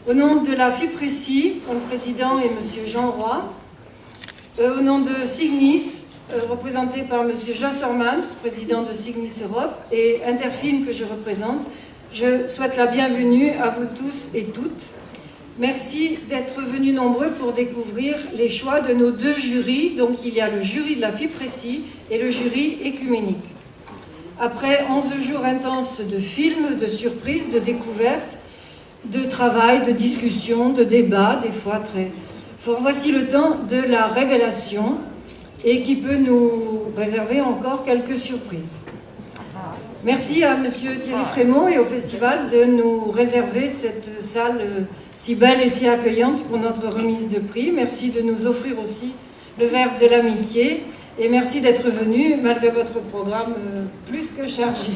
Au nom de la FIPRECI, dont le président est M. Jean Roy, au nom de Cygnis, représenté par M. Jos Ormans, président de Cygnis Europe, et Interfilm que je représente, je souhaite la bienvenue à vous tous et toutes. Merci d'être venus nombreux pour découvrir les choix de nos deux jurys. Donc il y a le jury de la FIPRECI et le jury écuménique. Après 11 jours intenses de films, de surprises, de découvertes, de travail, de discussions, de débats, des fois très forts, voici le temps de la révélation et qui peut nous réserver encore quelques surprises. Merci à M. Thierry Frémaux et au Festival de nous réserver cette salle si belle et si accueillante pour notre remise de prix. Merci de nous offrir aussi le verre de l'amitié et merci d'être venu malgré votre programme plus que chargé.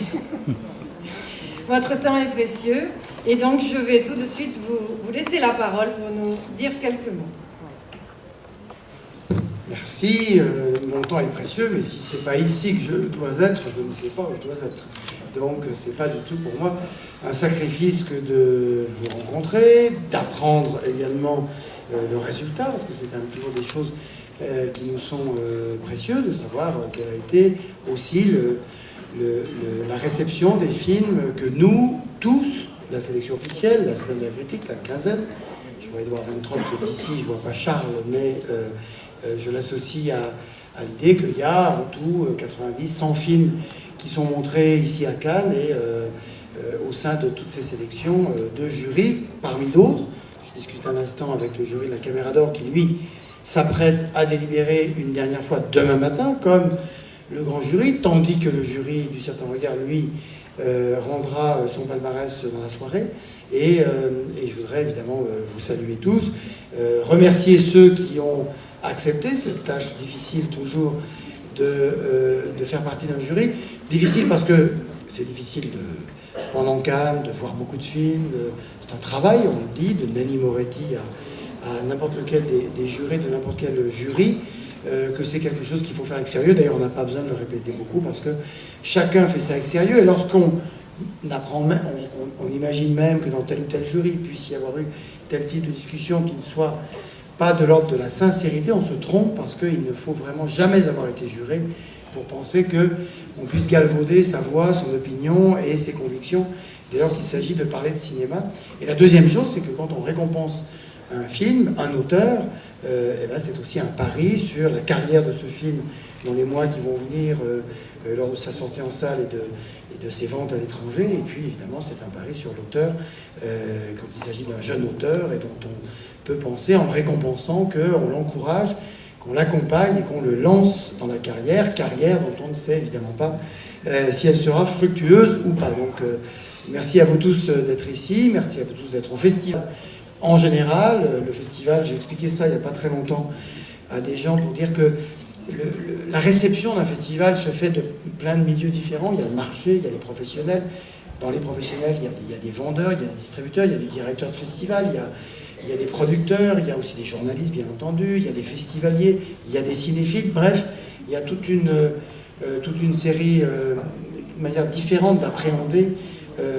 Votre temps est précieux et donc je vais tout de suite vous laisser la parole pour nous dire quelques mots. Merci, mon temps est précieux, mais si c'est pas ici que je dois être, je ne sais pas où je dois être. Donc c'est pas du tout pour moi un sacrifice que de vous rencontrer, d'apprendre également le résultat, parce que c'est quand même toujours des choses qui nous sont précieuses, de savoir quelle a été aussi la réception des films que nous, tous, la sélection officielle, la semaine de la critique, la quinzaine, je vois Edouard Ventrol qui est ici, je vois pas Charles, mais je l'associe à l'idée qu'il y a en tout 90, 100 films qui sont montrés ici à Cannes et au sein de toutes ces sélections, deux jurys parmi d'autres. Je discute un instant avec le jury de la Caméra d'Or qui, lui, s'apprête à délibérer une dernière fois demain matin, comme le grand jury, tandis que le jury du Certain Regard, lui, rendra son palmarès dans la soirée. Et je voudrais évidemment vous saluer tous, remercier ceux qui ont accepté cette tâche difficile toujours de faire partie d'un jury. Difficile parce que c'est difficile pendant Cannes de voir beaucoup de films. C'est un travail, on le dit, de Nanni Moretti à n'importe lequel des jurés, de n'importe quel jury, que c'est quelque chose qu'il faut faire avec sérieux. D'ailleurs, on n'a pas besoin de le répéter beaucoup parce que chacun fait ça avec sérieux. Et lorsqu'on apprend, on imagine même que dans tel ou tel jury il puisse y avoir eu tel type de discussion qui ne soit pas de l'ordre de la sincérité, on se trompe parce qu'il ne faut vraiment jamais avoir été juré pour penser qu'on puisse galvauder sa voix, son opinion et ses convictions dès lors qu'il s'agit de parler de cinéma. Et la deuxième chose, c'est que quand on récompense un film, un auteur, eh ben c'est aussi un pari sur la carrière de ce film dans les mois qui vont venir lors de sa sortie en salle et de ses ventes à l'étranger. Et puis évidemment c'est un pari sur l'auteur quand il s'agit d'un jeune auteur et dont on peut penser en récompensant qu'on l'encourage, qu'on l'accompagne et qu'on le lance dans la carrière dont on ne sait évidemment pas si elle sera fructueuse ou pas. Donc merci à vous tous d'être ici, merci à vous tous d'être au festival. En général, le festival, j'ai expliqué ça il n'y a pas très longtemps à des gens pour dire que la réception d'un festival se fait de plein de milieux différents. Il y a le marché, il y a les professionnels. Dans les professionnels, il y a des vendeurs, il y a des distributeurs, il y a des directeurs de festivals, il y a des producteurs, il y a aussi des journalistes, bien entendu, il y a des festivaliers, il y a des cinéphiles. Bref, il y a toute une série, une manière différente d'appréhender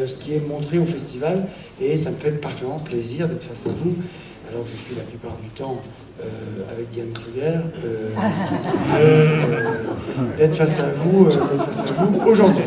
ce qui est montré au festival, et ça me fait particulièrement plaisir d'être face à vous, alors que je suis la plupart du temps avec Diane Kruger, d'être face à vous aujourd'hui.